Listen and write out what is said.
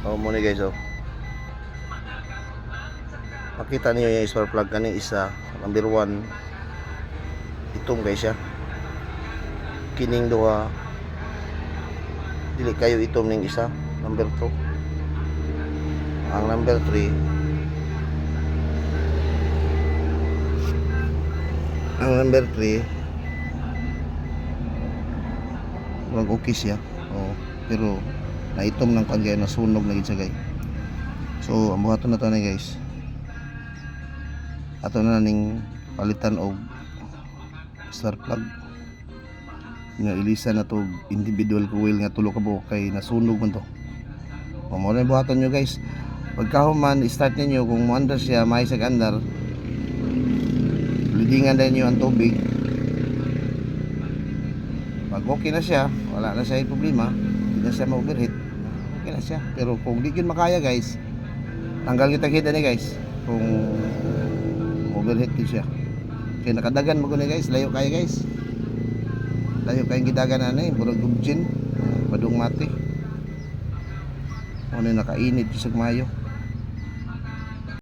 Oh, muna guys, oh. Makita niyo yung spark plug kaning isa, number 1. Itom guys siya. Kining duha dili kayo itom ning isa, number 2. Ang number 3, wag okay siya. Oh, pero naitom ng kanya, nasunog na gid siya guys. So ang buhaton na to na guys, ato na ning palitan og spark plug nga ilisan na to individual coil nga tulo ka buok kay nasunog man to. O mo na buhaton nyo guys. Pagkahuman start niyo kung mo-under siya may sag-andar, lidingan din nyo ang tubig. Pag okay na siya, wala na siya yung problema, hindi na siya ma-overheat, okay na siya. Pero kung di yun makaya guys, tanggal kita kita ni guys kung overheat din siya. Kaya nakadagan mo ko ni guys, layo kaya guys, layo kayong gidagan na ni burag gubjin padung mati. Ano nakainit sa mayo.